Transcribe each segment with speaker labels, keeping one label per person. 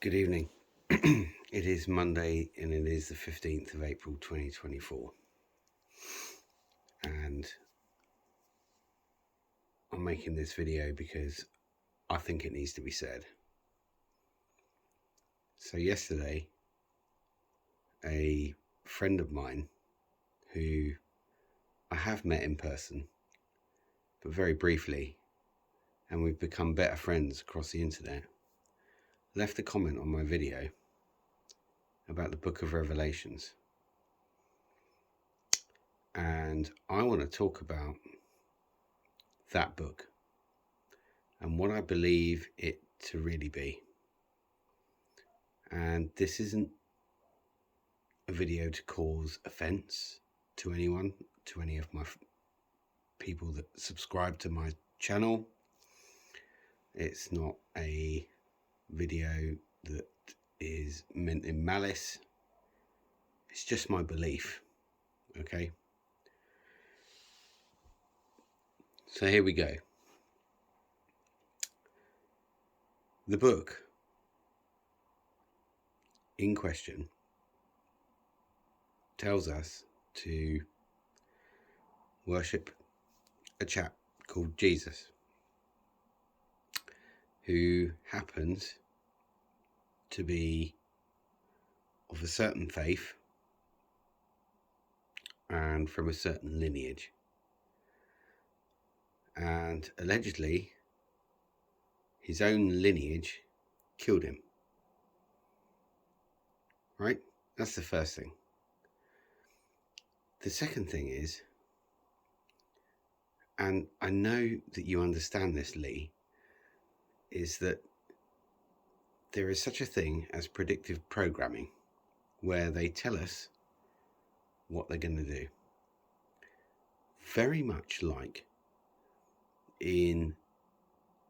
Speaker 1: Good evening. It is Monday and it is the 15th of April 2024. And I'm making this video because I think it needs to be said. So yesterday, a friend of mine who I have met in person, but very briefly, and we've become better friends across the internet, left a comment on my video about the Book of Revelations. And I want to talk about that book and what I believe it to really be. And this isn't a video to cause offense to anyone, to any of my people that subscribe to my channel. It's not a video that is meant in malice. It's just my belief, okay? So here we go. The book in question tells us to worship a chap called Jesus, who happens to be of a certain faith and from a certain lineage. And allegedly, his own lineage killed him. Right? That's the first thing. The second thing is, and I know that you understand this, Lee, is that there is such a thing as predictive programming, where they tell us what they're going to do. Very much like in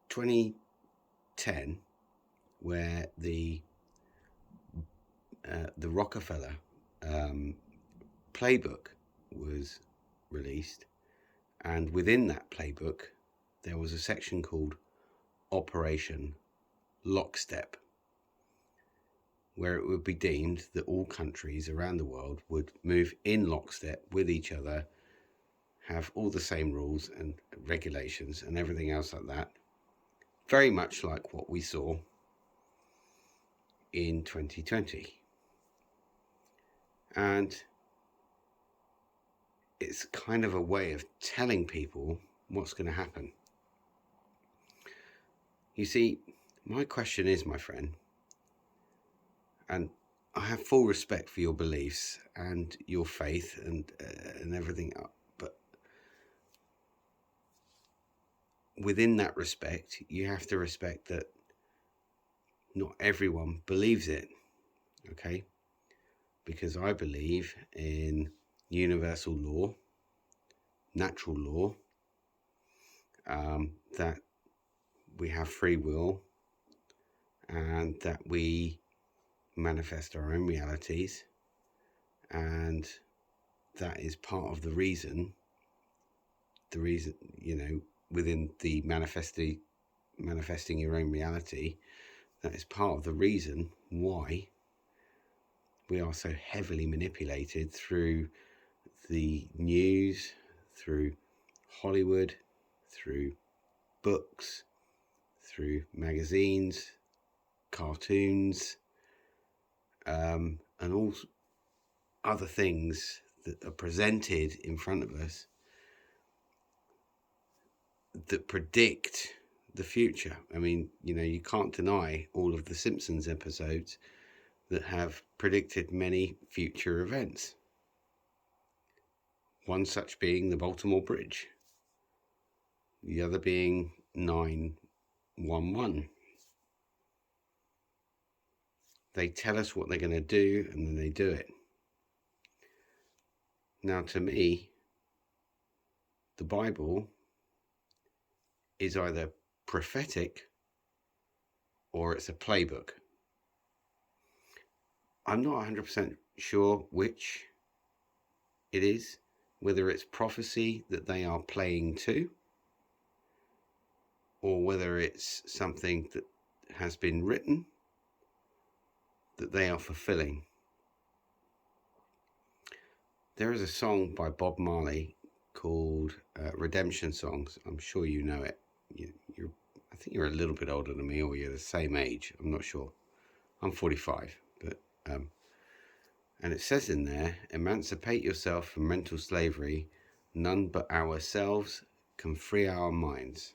Speaker 1: 2010, where the Rockefeller Playbook was released, and within that playbook there was a section called Operation Lockstep, where it would be deemed that all countries around the world would move in lockstep with each other, have all the same rules and regulations and everything else like that, very much like what we saw in 2020. And it's kind of a way of telling people what's going to happen. You see, my question is, my friend, and I have full respect for your beliefs and your faith and everything, but within that respect, you have to respect that not everyone believes it, okay? Because I believe in universal law, natural law, that we have free will and that we manifest our own realities, and that is part of the reason, you know, within the manifesting your own reality, that is part of the reason why we are so heavily manipulated through the news, through Hollywood, through books, through magazines, cartoons, and all other things that are presented in front of us that predict the future. I mean, you know, you can't deny all of the Simpsons episodes that have predicted many future events. One such being the Baltimore Bridge, the other being 9/11. They tell us what they're going to do and then they do it. Now, to me, the Bible is either prophetic or it's a playbook. I'm not 100% sure which it is, whether it's prophecy that they are playing to, or whether it's something that has been written, that they are fulfilling. There is a song by Bob Marley called Redemption Songs. I'm sure you know it. I think you're a little bit older than me, or you're the same age. I'm not sure. I'm 45, but and it says in there, emancipate yourself from mental slavery. None but ourselves can free our minds.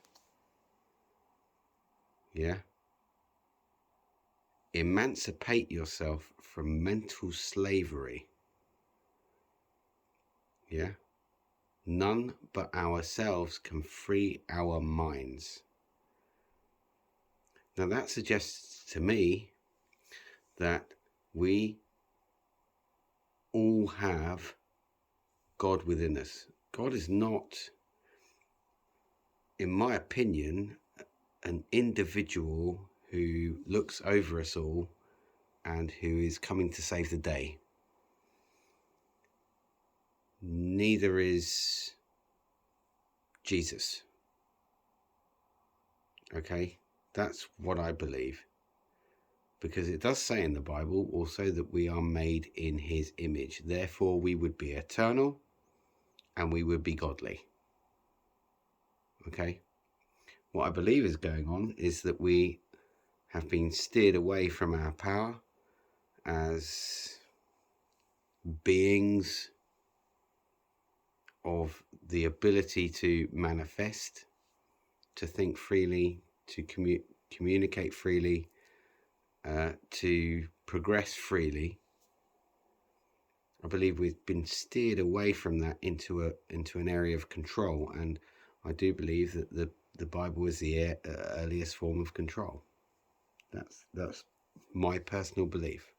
Speaker 1: Yeah? Emancipate yourself from mental slavery. Yeah? None but ourselves can free our minds. Now that suggests to me that we all have God within us. God is not, in my opinion, an individual who looks over us all and who is coming to save the day. Neither is Jesus. Okay, that's what I believe. Because it does say in the Bible also that we are made in his image. Therefore, we would be eternal and we would be godly. Okay? What I believe is going on is that we have been steered away from our power as beings of the ability to manifest, to think freely, to communicate freely, to progress freely. I believe we've been steered away from that into an area of control, and I do believe that the Bible is the earliest form of control. That's my personal belief.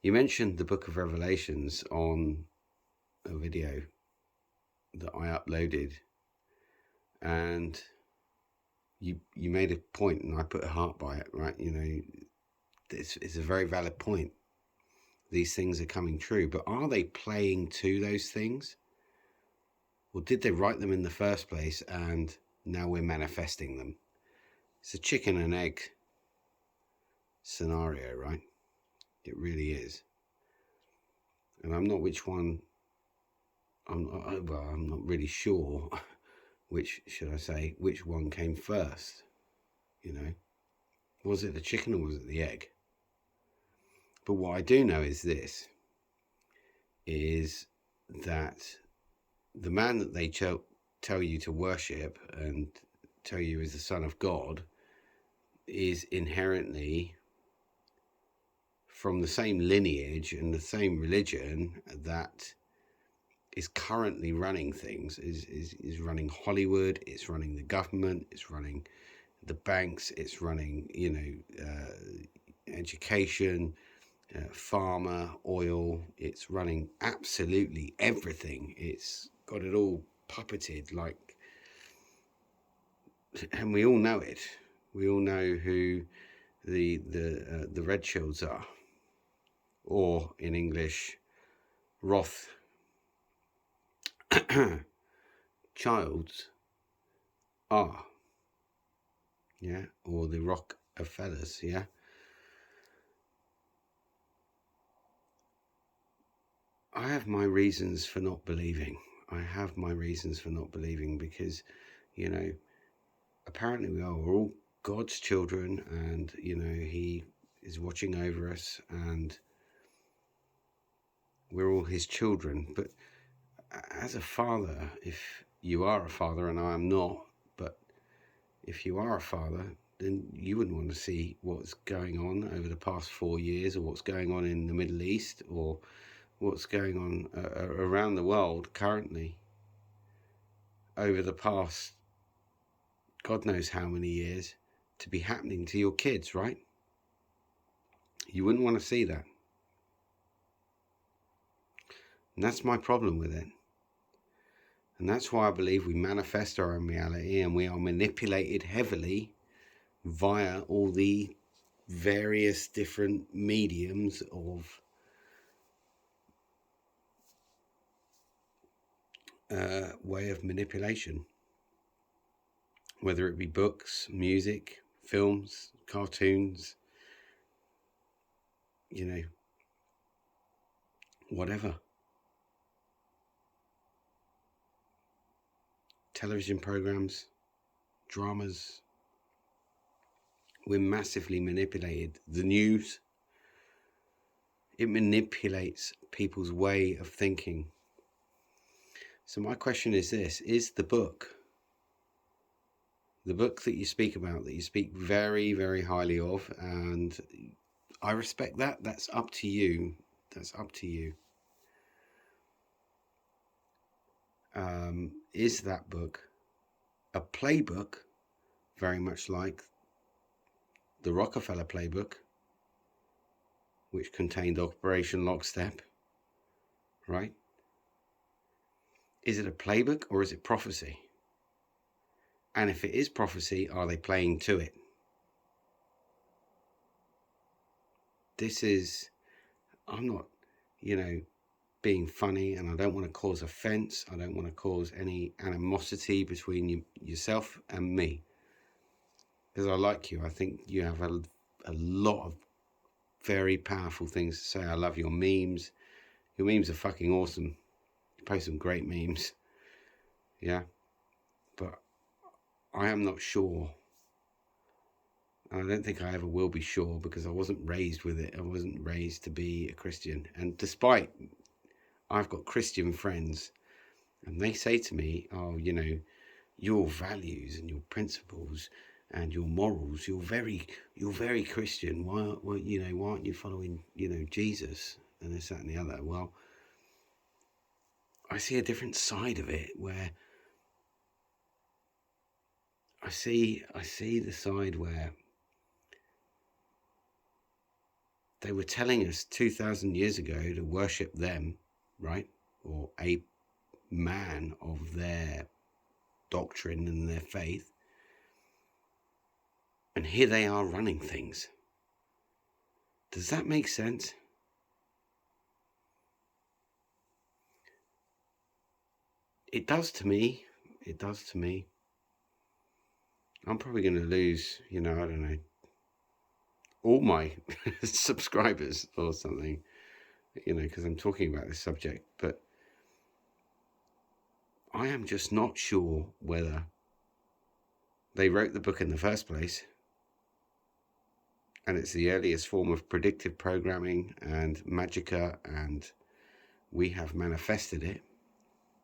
Speaker 1: You mentioned the Book of Revelations on a video that I uploaded, and you made a point, and I put a heart by it, right? You know, it's a very valid point. These things are coming true, but are they playing to those things? Or did they write them in the first place and now we're manifesting them? It's a chicken and egg scenario, right? It really is. And I'm not really sure which one came first, you know? Was it the chicken or was it the egg? But what I do know is this, is that the man that they tell you to worship and tell you is the Son of God is inherently from the same lineage and the same religion that is currently running things, is running Hollywood, it's running the government, it's running the banks, it's running, education, pharma, oil, it's running absolutely everything. It's got it all puppeted, like, and we all know it. We all know who the red shills are, or in English, Roth childs are, yeah, or the Rockefellers, yeah. I have my reasons for not believing. Because, apparently we're all God's children, and, he is watching over us, and we're all his children. But as a father, if you are a father, and I am not, but if you are a father, then you wouldn't want to see what's going on over the past 4 years, or what's going on in the Middle East, or what's going on around the world currently over the past God knows how many years to be happening to your kids, right? You wouldn't want to see that. And that's my problem with it. And that's why I believe we manifest our own reality, and we are manipulated heavily via all the various different mediums of way of manipulation, whether it be books, music, films, cartoons, you know, whatever. Television programs, dramas. We're massively manipulated. The news, it manipulates people's way of thinking. So my question is this: is the book that you speak about, that you speak very, very highly of, and I respect that. That's up to you. That's up to you. Is that book a playbook, very much like the Rockefeller playbook, which contained Operation Lockstep, right? Is it a playbook or is it prophecy? And if it is prophecy, are they playing to it? This is, I'm not, being funny, and I don't want to cause offense. I don't want to cause any animosity between yourself and me, because I like you. I think you have a lot of very powerful things to say. I love your memes. Your memes are fucking awesome. You post some great memes. Yeah. But I am not sure. And I don't think I ever will be sure, because I wasn't raised with it. I wasn't raised to be a Christian. And despite I've got Christian friends, and they say to me, oh, your values and your principles and your morals, you're very Christian. Why aren't you following, Jesus and this, that, and the other? Well, I see a different side of it, where I see the side where they were telling us 2,000 years ago to worship them, right? Or a man of their doctrine and their faith. And here they are running things. Does that make sense? It does to me. It does to me. I'm probably going to lose, I don't know, all my subscribers or something, because I'm talking about this subject. But I am just not sure whether they wrote the book in the first place, and it's the earliest form of predictive programming and magica, and we have manifested it,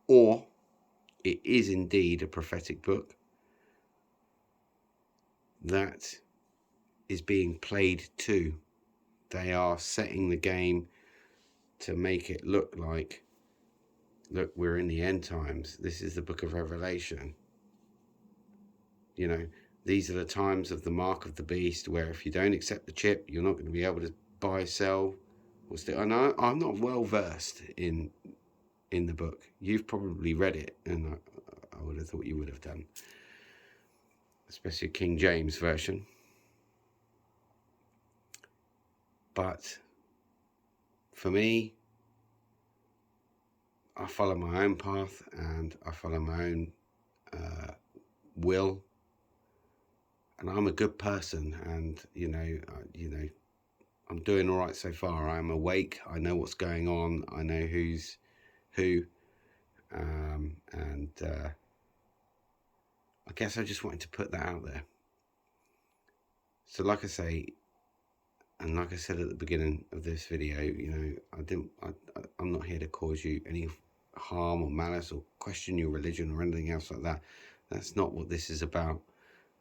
Speaker 1: or it is indeed a prophetic book that is being played to. They are setting the game to make it look like, look, we're in the end times. This is the book of Revelation. These are the times of the mark of the beast, where if you don't accept the chip, you're not going to be able to buy, sell, or still. I know I'm not well versed in the book. You've probably read it, and I would have thought you would have done, especially King James version. But for me, I follow my own path, and I follow my own will, and I'm a good person, and I'm doing all right so far. I'm awake. I know what's going on. I know who's who, and I guess I just wanted to put that out there. So, like I say, and like I said at the beginning of this video, I'm not here to cause you any harm or malice or question your religion or anything else like that. That's not what this is about.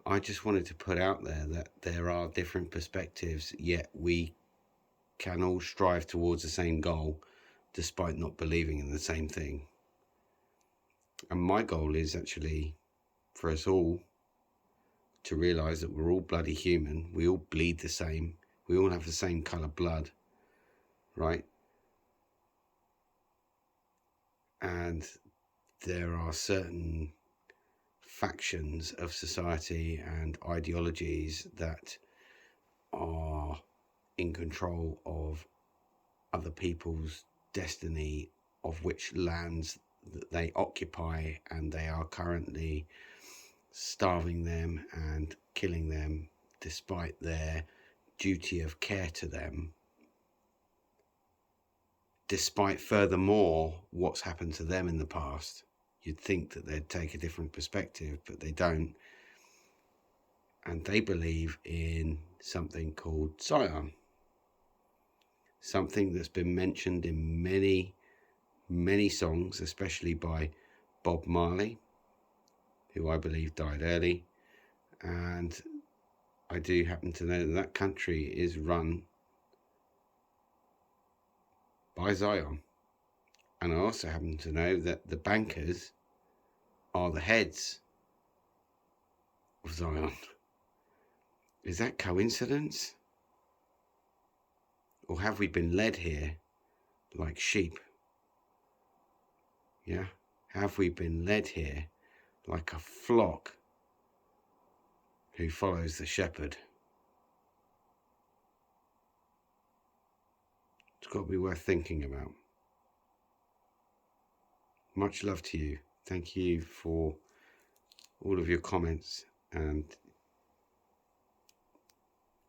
Speaker 1: I just wanted to put out there that there are different perspectives, yet we can all strive towards the same goal, despite not believing in the same thing. And my goal is actually for us all to realise that we're all bloody human. We all bleed the same. We all have the same colour blood, right? And there are certain factions of society and ideologies that are in control of other people's destiny, of which lands that they occupy, and they are currently starving them and killing them despite their duty of care to them. despite furthermore what's happened to them in the past, you'd think that they'd take a different perspective, but they don't. And they believe in something called Zion, something that's been mentioned in many, many songs, especially by Bob Marley, who I believe died early. And I do happen to know that that country is run by Zion. And I also happen to know that the bankers are the heads of Zion. Is that coincidence? Or have we been led here like sheep? Yeah? Have we been led here like a flock who follows the shepherd? It's got to be worth thinking about. Much love to you. Thank you for all of your comments and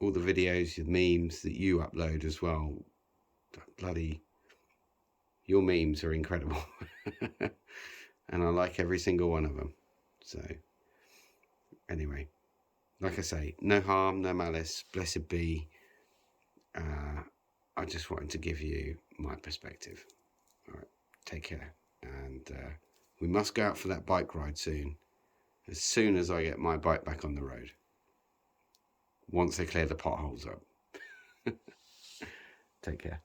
Speaker 1: all the videos, your memes that you upload as well. Bloody, your memes are incredible. And I like every single one of them. So anyway, like I say, no harm, no malice, blessed be. I just wanted to give you my perspective. All right, take care. And we must go out for that bike ride soon as I get my bike back on the road. Once they clear the potholes up. Take care.